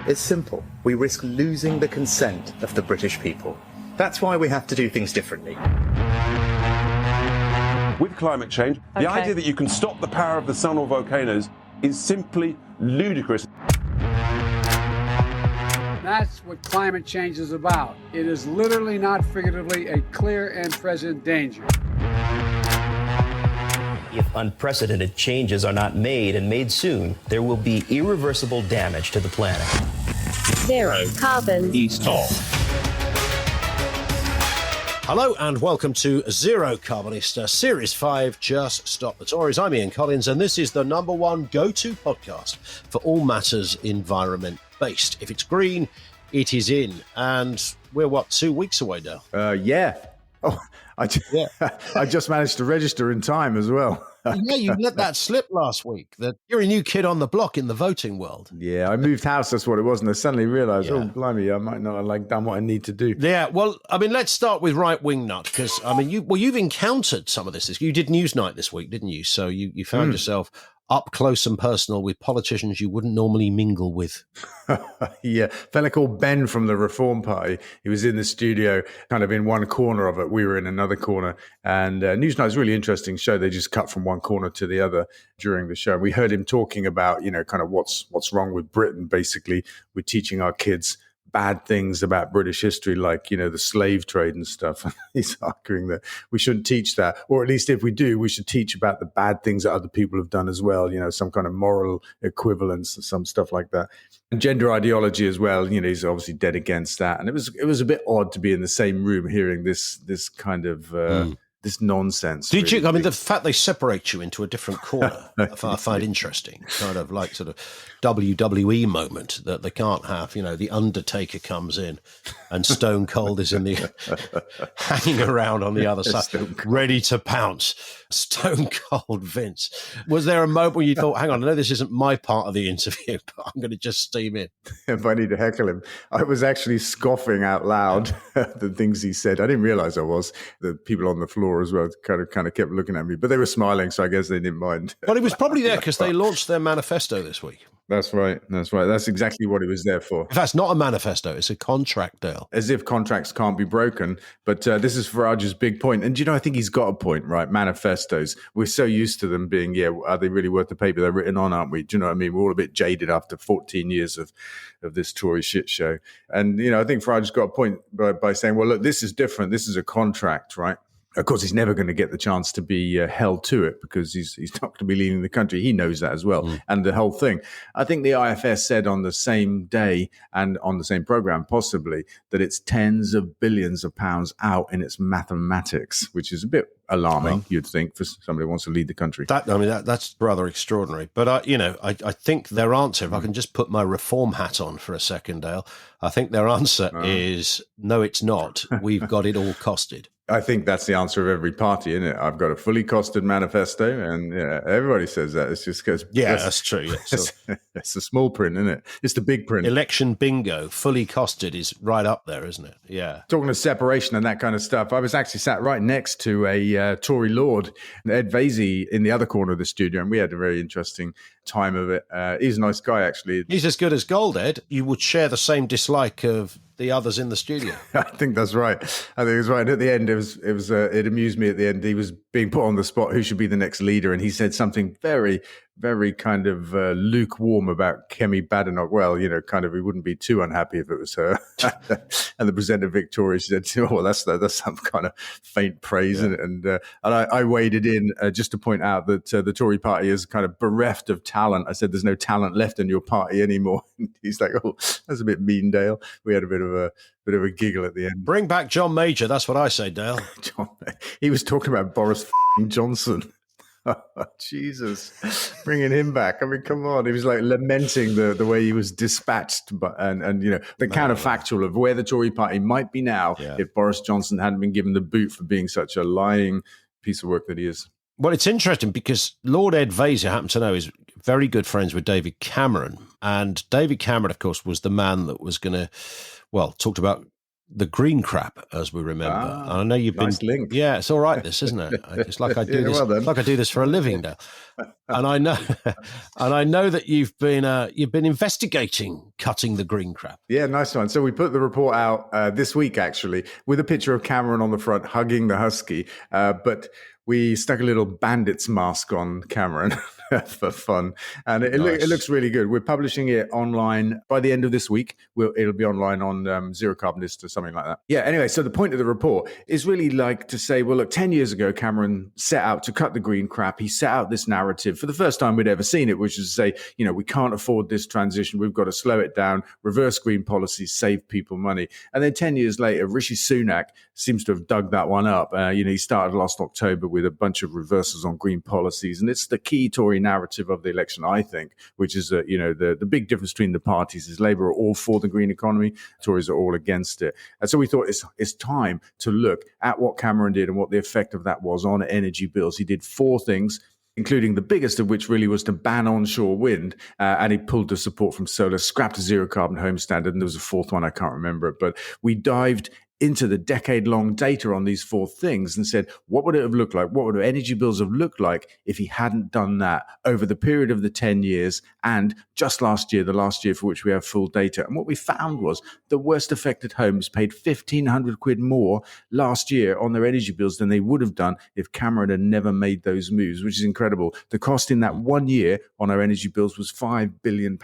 It's simple. We risk losing the consent of the British people. That's why we have to do things differently. With climate change, the idea that you can stop the power of the sun or volcanoes is simply ludicrous. That's what climate change is about. It is literally, not figuratively, a clear and present danger. If unprecedented changes are not made and made soon, there will be irreversible damage to the planet. Zero carbon. East Talk. Hello and welcome to Zero Carbonista, Series 5, Just Stop the Tories. I'm Ian Collins, and this is the number one go-to podcast for all matters environment-based. If it's green, it is in. And we're, 2 weeks away now? Yeah. Oh, I just managed to register in time as well. Yeah, you let that slip last week, that you're a new kid on the block in the voting world. Yeah, I moved house, that's what it was, and I suddenly realised, oh, blimey, I might not have done what I need to do. Yeah, well, I mean, let's start with right-wing nut, because, I mean, you've encountered some of this. You did Newsnight this week, didn't you? So you found yourself up close and personal with politicians you wouldn't normally mingle with. Yeah, a fella called Ben from the Reform Party. He was in the studio, kind of in one corner of it. We were in another corner. And Newsnight's a really interesting show. They just cut from one corner to the other during the show. We heard him talking about, kind of what's wrong with Britain. Basically, we're teaching our kids bad things about British history, like, the slave trade and stuff. He's arguing that we shouldn't teach that, or at least if we do, we should teach about the bad things that other people have done as well, some kind of moral equivalence, some stuff like that. And gender ideology as well, he's obviously dead against that. And it was a bit odd to be in the same room hearing this kind of this nonsense. Did really. I mean, the fact they separate you into a different corner, I find interesting. Kind of like sort of WWE moment that they can't have. The Undertaker comes in and Stone Cold is in the hanging around on the other side, ready to pounce. Stone Cold Vince. Was there a moment where you thought, hang on, I know this isn't my part of the interview, but I'm going to just steam in? If I need to heckle him. I was actually scoffing out loud at the things he said. I didn't realize I was. The people on the floor as well kind of kept looking at me, but they were smiling, so I guess they didn't mind. But he was probably there because they launched their manifesto this week. That's right. That's exactly what it was there for. In fact, it's not a manifesto, it's a contract deal. As if contracts can't be broken. But this is Farage's big point. And, I think he's got a point, right? Manifestos. We're so used to them being, are they really worth the paper they're written on, aren't we? Do you know what I mean? We're all a bit jaded after 14 years of this Tory shit show. And, I think Farage's got a point by saying, well, look, this is different. This is a contract, right? Of course, he's never going to get the chance to be held to it because he's not going to be leading the country. He knows that as well. And the whole thing. I think the IFS said on the same day and on the same program, possibly, that it's tens of billions of pounds out in its mathematics, which is a bit alarming, you'd think, for somebody who wants to lead the country. That's rather extraordinary. But, I think their answer, if I can just put my reform hat on for a second, Dale, I think their answer is, no, it's not. We've got it all costed. I think that's the answer of every party, isn't it? I've got a fully costed manifesto, and everybody says that. It's just because that's true. Yeah, it's the small print, isn't it? It's the big print. Election bingo, fully costed is right up there, isn't it? Yeah. Talking of separation and that kind of stuff, I was actually sat right next to a Tory Lord, Ed Vaizey, in the other corner of the studio, and we had a very interesting time of it. He's a nice guy, actually. He's as good as gold, Ed. You would share the same dislike of the others in the studio. I think that's right. And at the end, it amused me at the end. He was being put on the spot, who should be the next leader? And he said something very, very kind of lukewarm about Kemi Badenoch. Well, kind of, he wouldn't be too unhappy if it was her. And the presenter, Victoria, said, well, that's some kind of faint praise. Yeah. And I waded in just to point out that the Tory party is kind of bereft of talent. I said, there's no talent left in your party anymore. And he's like, oh, that's a bit mean, Dale. We had a bit of a giggle at the end. Bring back John Major. That's what I say, Dale. He was talking about Boris Johnson. Oh, Jesus, bringing him back. I mean, come on. He was like lamenting the way he was dispatched, and the counterfactual of where the Tory party might be now if Boris Johnson hadn't been given the boot for being such a lying piece of work that he is. Well, it's interesting because Lord Ed Vaizey, I happen to know, is very good friends with David Cameron. And David Cameron, of course, was the man that was going to, talked about the green crap, as we remember. And I know you've nice been link. Yeah, it's all right, this, isn't it? It's like I do Yeah, this. well done. It's like I do this for a living now. And I know, and I know that you've been investigating cutting the green crap. Yeah, nice one. So we put the report out this week, actually, with a picture of Cameron on the front hugging the husky, but we stuck a little bandit's mask on Cameron for fun, and it looks really good. We're publishing it online by the end of this week. It'll be online on Zero Carbonist or something like that. Yeah, anyway, so the point of the report is really like to say, well, look, 10 years ago, Cameron set out to cut the green crap. He set out this narrative for the first time we'd ever seen it, which is to say, we can't afford this transition. We've got to slow it down, reverse green policies, save people money. And then 10 years later, Rishi Sunak seems to have dug that one up. He started last October with a bunch of reversals on green policies. And it's the key Tory narrative of the election, I think, which is that, the big difference between the parties is Labour are all for the green economy, Tories are all against it. And so we thought it's time to look at what Cameron did and what the effect of that was on energy bills. He did 4 things, including the biggest of which really was to ban onshore wind, and he pulled the support from solar, scrapped a zero carbon home standard, and there was a 4th one, I can't remember it, but we dived into the decade-long data on these 4 things and said, what would it have looked like? What would energy bills have looked like if he hadn't done that over the period of the 10 years and just last year, the last year for which we have full data? And what we found was the worst affected homes paid 1,500 quid more last year on their energy bills than they would have done if Cameron had never made those moves, which is incredible. The cost in that 1 year on our energy bills was £5 billion.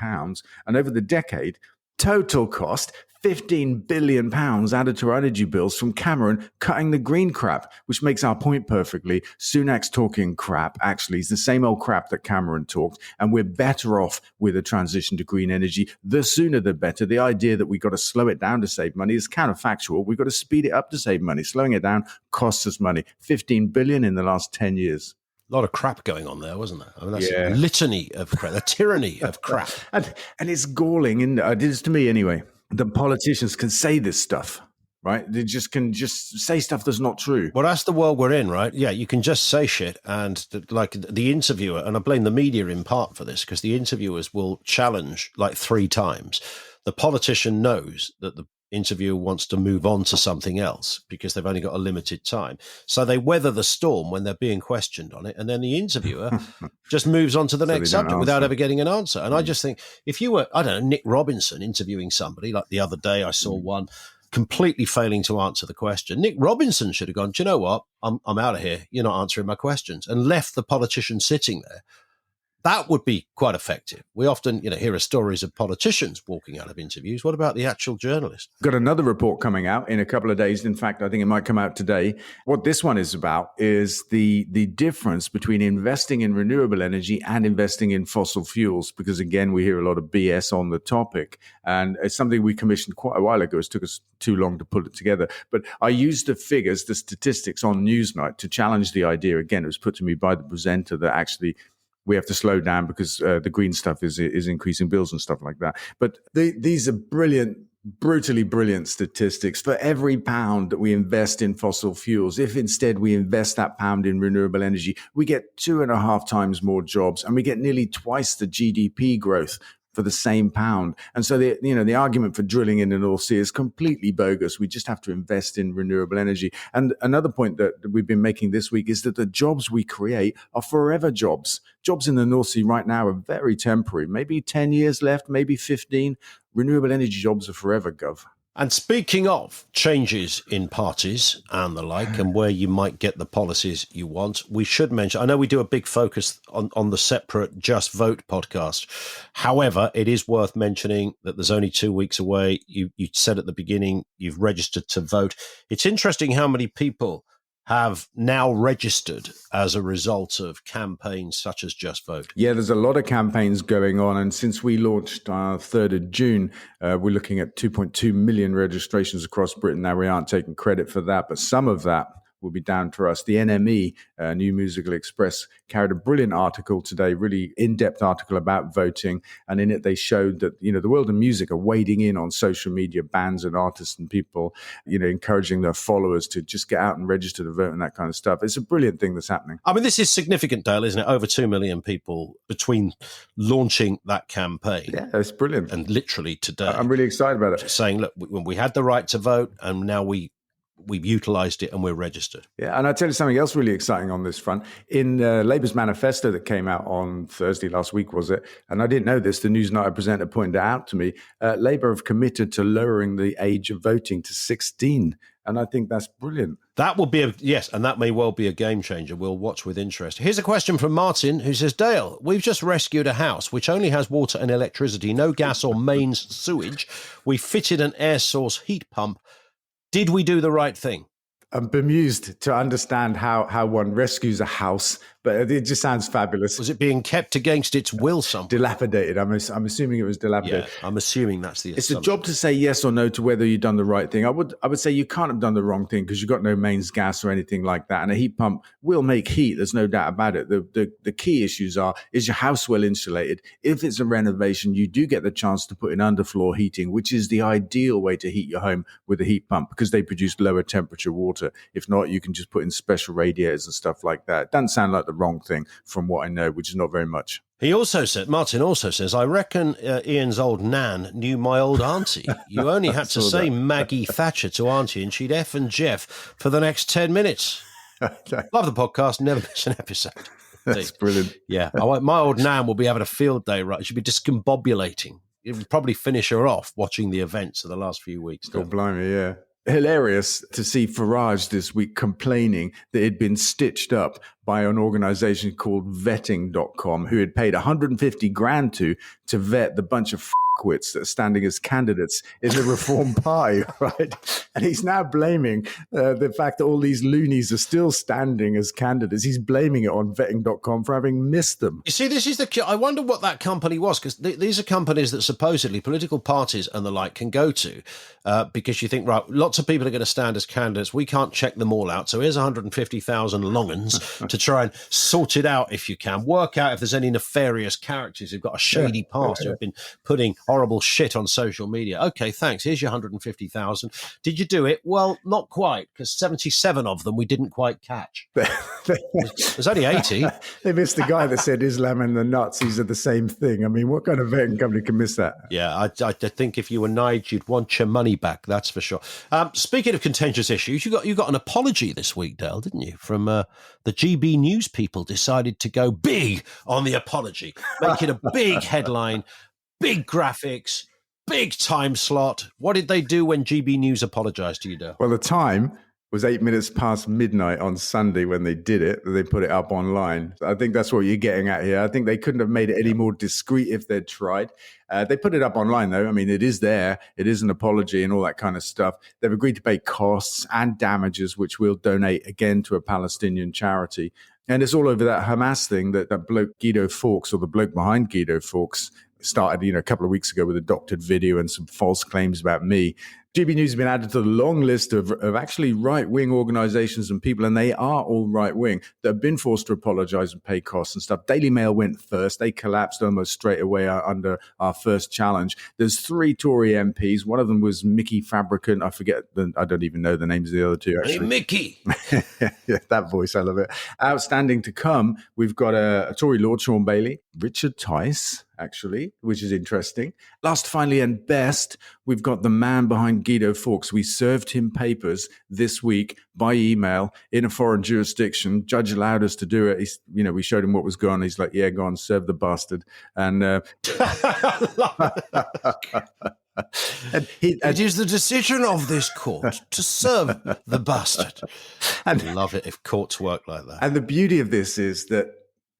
And over the decade, total cost, £15 billion added to our energy bills from Cameron cutting the green crap, which makes our point perfectly. Sunak's talking crap, actually. It's the same old crap that Cameron talked, and we're better off with a transition to green energy. The sooner the better. The idea that we've got to slow it down to save money is counterfactual. We've got to speed it up to save money. Slowing it down costs us money. 15 billion in the last 10 years. A lot of crap going on there, wasn't there? I mean, that's a litany of crap, a tyranny of crap. and it's galling, and it is to me anyway. The politicians can say this stuff, right? They can just say stuff that's not true. Well, that's the world we're in, right? Yeah, you can just say shit. And like the interviewer, and I blame the media in part for this, because the interviewers will challenge like 3 times. The politician knows that the interviewer wants to move on to something else because they've only got a limited time. So they weather the storm when they're being questioned on it. And then the interviewer just moves on to the next subject without ever getting an answer. And I just think if you were, I don't know, Nick Robinson interviewing somebody, like the other day I saw one completely failing to answer the question. Nick Robinson should have gone, do you know what? I'm out of here. You're not answering my questions, and left the politician sitting there. That would be quite effective. We often, hear stories of politicians walking out of interviews. What about the actual journalist? Got another report coming out in a couple of days. In fact, I think it might come out today. What this one is about is the difference between investing in renewable energy and investing in fossil fuels, because again, we hear a lot of BS on the topic. And it's something we commissioned quite a while ago. It took us too long to put it together. But I used the figures, the statistics on Newsnight to challenge the idea. Again, it was put to me by the presenter that actually we have to slow down because the green stuff is increasing bills and stuff like that. But these are brilliant, brutally brilliant statistics. For every pound that we invest in fossil fuels, if instead we invest that pound in renewable energy, we get 2.5 times more jobs, and we get nearly twice the GDP growth for the same pound. And so the argument for drilling in the North Sea is completely bogus. We just have to invest in renewable energy. And another point that we've been making this week is that the jobs we create are forever jobs. Jobs in the North Sea right now are very temporary. Maybe 10 years left, maybe 15. Renewable energy jobs are forever, Gov. And speaking of changes in parties and the like, and where you might get the policies you want, we should mention, I know we do a big focus on the separate Just Vote podcast. However, it is worth mentioning that there's only 2 weeks away. You said at the beginning, you've registered to vote. It's interesting how many people have now registered as a result of campaigns such as Just Vote. Yeah, there's a lot of campaigns going on. And since we launched 3rd of June, we're looking at 2.2 million registrations across Britain. Now, we aren't taking credit for that, but some of that will be down to us. The NME, New Musical Express, carried a brilliant article today, really in-depth article about voting. And in it, they showed that, the world of music are wading in on social media, bands and artists and people, encouraging their followers to just get out and register to vote and that kind of stuff. It's a brilliant thing that's happening. I mean, this is significant, Dale, isn't it? Over 2 million people between launching that campaign. Yeah, it's brilliant. And literally today. I'm really excited about it. Saying, look, we had the right to vote and now we've utilised it and we're registered. Yeah, and I'll tell you something else really exciting on this front. In Labour's manifesto that came out on Thursday last week, was it? And I didn't know this. The Newsnight presenter pointed it out to me. Labour have committed to lowering the age of voting to 16. And I think that's brilliant. That will be and that may well be a game changer. We'll watch with interest. Here's a question from Martin, who says, Dale, we've just rescued a house which only has water and electricity, no gas or mains sewage. We fitted an air source heat pump. Did we do the right thing? I'm bemused to understand how one rescues a house, but it just sounds fabulous. Was it being kept against its will somewhere? Dilapidated. I'm assuming it was dilapidated. Yeah, I'm assuming that's the assumption. It's a job to say yes or no to whether you've done the right thing. I would say you can't have done the wrong thing because you've got no mains gas or anything like that. And a heat pump will make heat. There's no doubt about it. The key issues is your house well insulated? If it's a renovation, you do get the chance to put in underfloor heating, which is the ideal way to heat your home with a heat pump because they produce lower temperature water. If not, you can just put in special radiators and stuff like that. It doesn't sound like the wrong thing from what I know, which is not very much. Martin also says, I reckon Ian's old nan knew my old auntie. You only had to say Maggie Thatcher to auntie and she'd F and Jeff for the next 10 minutes. Okay. Love the podcast, never miss an episode. That's brilliant. Yeah, my old nan will be having a field day, right? She'll be discombobulating. It would probably finish her off watching the events of the last few weeks. God blimey, yeah. Hilarious to see Farage this week complaining that he'd been stitched up by an organization called vetting.com who had paid 150 grand to vet the bunch of fuckwits that are standing as candidates in the Reform Party, right? And he's now blaming the fact that all these loonies are still standing as candidates. He's blaming it on vetting.com for having missed them. You see, this is I wonder what that company was, because these are companies that supposedly political parties and the like can go to because you think, right, lots of people are going to stand as candidates. We can't check them all out. So here's 150,000 long'uns to try and sort it out if you can. Work out if there's any nefarious characters who've got a shady past who have been putting horrible shit on social media. Okay, thanks. Here's your 150,000. Did you do it? Well, not quite, because 77 of them we didn't quite catch. There's only 80. They missed the guy that said Islam and the Nazis are the same thing. I mean, what kind of vetting company can miss that? Yeah, I think if you were Nige, you'd want your money back, that's for sure. Speaking of contentious issues, you got an apology this week, Dale, didn't you? From the GB News people decided to go big on the apology, make it a big headline, big graphics, big time slot. What did they do when GB News apologized to you, Dale? Well, the time was 8 minutes past midnight on Sunday when they did it. They put it up online. I think that's what you're getting at here. I think they couldn't have made it any more discreet if they'd tried. They put it up online, though. I mean, it is there. It is an apology and all that kind of stuff. They've agreed to pay costs and damages, which we'll donate again to a Palestinian charity. And it's all over that Hamas thing that bloke Guido Fawkes, or the bloke behind Guido Fawkes, started, a couple of weeks ago with a doctored video and some false claims about me. GB News has been added to the long list of actually right-wing organizations and people, and they are all right-wing, that have been forced to apologize and pay costs and stuff. Daily Mail went first. They collapsed almost straight away under our first challenge. There's 3 Tory MPs. One of them was Mickey Fabricant. I don't even know the names of the other two, actually. Hey, Mickey! Yeah, that voice, I love it. Outstanding to come, we've got a Tory Lord, Sean Bailey, Richard Tice, actually, which is interesting. Last, finally, and best, we've got the man behind Guido Fawkes. We served him papers this week by email in a foreign jurisdiction. Judge allowed us to do it. We showed him what was going on. He's like, yeah, go on, serve the bastard. And it is the decision of this court to serve the bastard. I love it if courts work like that. And the beauty of this is that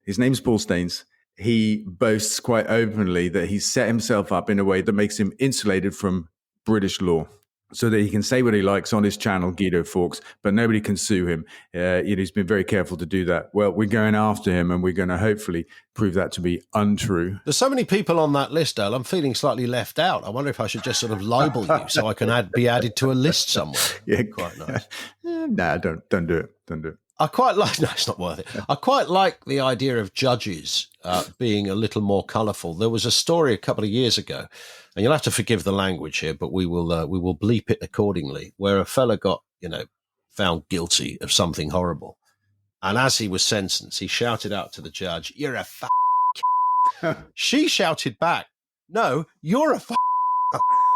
his name's Paul Staines. He boasts quite openly that he's set himself up in a way that makes him insulated from British law. so that he can say what he likes on his channel, Guido Fawkes, but nobody can sue him. He's been very careful to do that. Well, we're going after him, and we're going to hopefully prove that to be untrue. There's so many people on that list, Dale. I'm feeling slightly left out. I wonder if I should just sort of libel you so I can be added to a list somewhere. Yeah, quite nice. Nah, don't do it. Don't do it. I quite like. No, it's not worth it. I quite like the idea of judges being a little more colourful. There was a story a couple of years ago, and you'll have to forgive the language here, but we will bleep it accordingly. Where a fella got found guilty of something horrible, and as he was sentenced, he shouted out to the judge, "You're a f." She shouted back, "No, you're a f."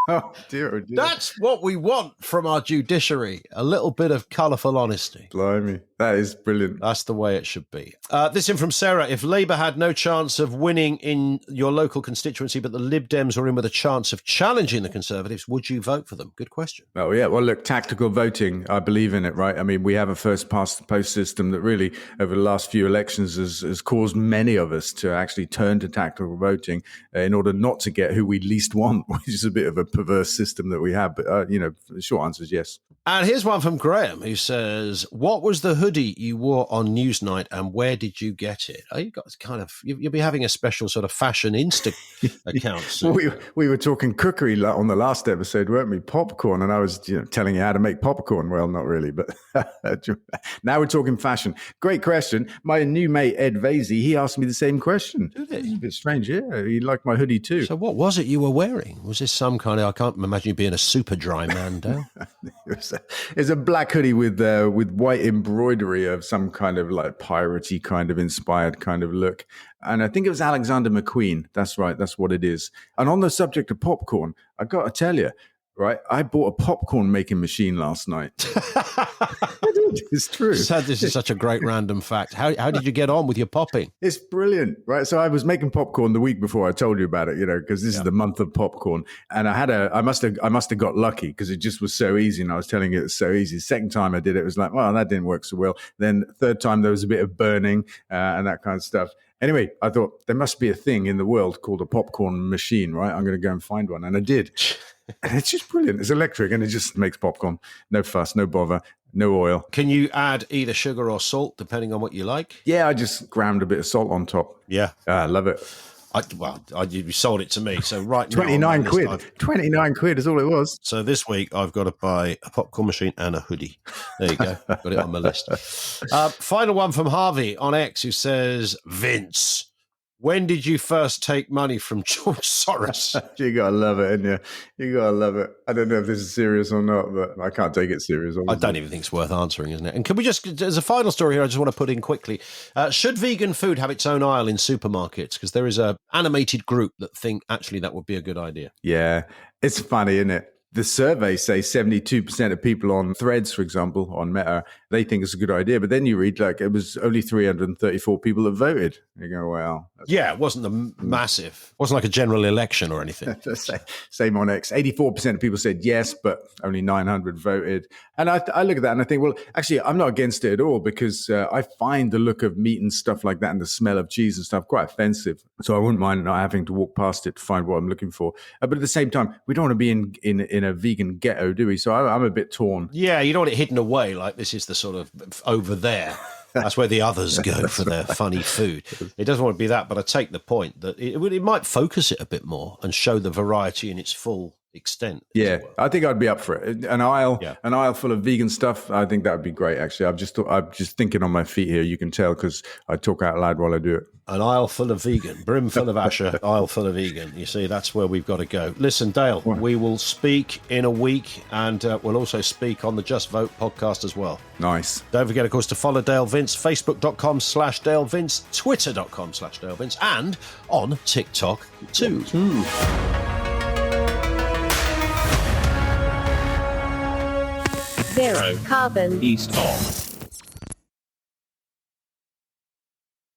Oh dear, oh dear. That's what we want from our judiciary. A little bit of colourful honesty. Blimey, that is brilliant. That's the way it should be. This in from Sarah. If Labour had no chance of winning in your local constituency, but the Lib Dems were in with a chance of challenging the Conservatives, would you vote for them? Good question. Oh, yeah. Well, look, tactical voting, I believe in it, right? I mean, we have a first-past-the-post system that really, over the last few elections, has caused many of us to actually turn to tactical voting in order not to get who we least want, which is a bit of a perverse system that we have. But, the short answer is yes. And here's one from Graham who says, what was the hoodie you wore on Newsnight and where did you get it? Oh, you got kind of, you'll be having a special sort of fashion Insta account soon. we were talking cookery on the last episode, weren't we? Popcorn. And I was telling you how to make popcorn. Well, not really, but now we're talking fashion. Great question. My new mate, Ed Vasey, he asked me the same question. Did he? It's a bit strange. Yeah, he liked my hoodie too. So what was it you were wearing? Was this some kind of, I can't imagine you being a super dry man, Dale. It's a black hoodie with white embroidery of some kind of like piratey kind of inspired kind of look. And I think it was Alexander McQueen. That's right. That's what it is. And on the subject of popcorn, I got to tell you, right, I bought a popcorn making machine last night. I did. It's true. This is such a great random fact. How did you get on with your popping? It's brilliant, right? So I was making popcorn the week before I told you about it, because this is the month of popcorn. And I must have got lucky because it just was so easy. And I was telling you it's so easy. Second time I did it, it was like, well, that didn't work so well. Then third time there was a bit of burning and that kind of stuff. Anyway, I thought there must be a thing in the world called a popcorn machine, right? I'm going to go and find one. And I did. And it's just brilliant. It's electric and it just makes popcorn. No fuss, no bother, no oil. Can you add either sugar or salt, depending on what you like? Yeah, I just ground a bit of salt on top. Yeah. I love it. You sold it to me. So right now, 29 quid. 29 quid is all it was. So this week I've got to buy a popcorn machine and a hoodie. There you go. Got it on my list. Final one from Harvey on X who says, Vince, when did you first take money from George Soros? You got to love it, ain't you? You got to love it. I don't know if this is serious or not, but I can't take it serious. Obviously. I don't even think it's worth answering, isn't it? And can we just, as a final story here, I just want to put in quickly, should vegan food have its own aisle in supermarkets? Because there is an animated group that think actually that would be a good idea. Yeah, it's funny, isn't it? The surveys say 72% of people on Threads, for example, on Meta, they think it's a good idea. But then you read, like, it was only 334 people that voted. You go, well. Yeah, it wasn't massive. It wasn't like a general election or anything. Same on X. 84% of people said yes, but only 900 voted. And I look at that and I think, well, actually, I'm not against it at all because I find the look of meat and stuff like that and the smell of cheese and stuff quite offensive. So I wouldn't mind not having to walk past it to find what I'm looking for. But at the same time, we don't want to be in a vegan ghetto, do we? So I'm a bit torn. Yeah, you don't want it hidden away like this is the sort of over there. That's where the others go for their funny food. It doesn't want to be that, but I take the point that it might focus it a bit more and show the variety in its full extent. Yeah, I think I'd be up for it. An aisle full of vegan stuff. I think that would be great. Actually, I'm just thinking on my feet here. You can tell because I talk out loud while I do it. An aisle full of vegan, brim full of Asher, aisle full of vegan. You see, that's where we've got to go. Listen, Dale, we will speak in a week and we'll also speak on the Just Vote podcast as well. Nice. Don't forget, of course, to follow Dale Vince, facebook.com/Dale Vince, twitter.com/Dale Vince, and on TikTok too. Zero carbon. East of.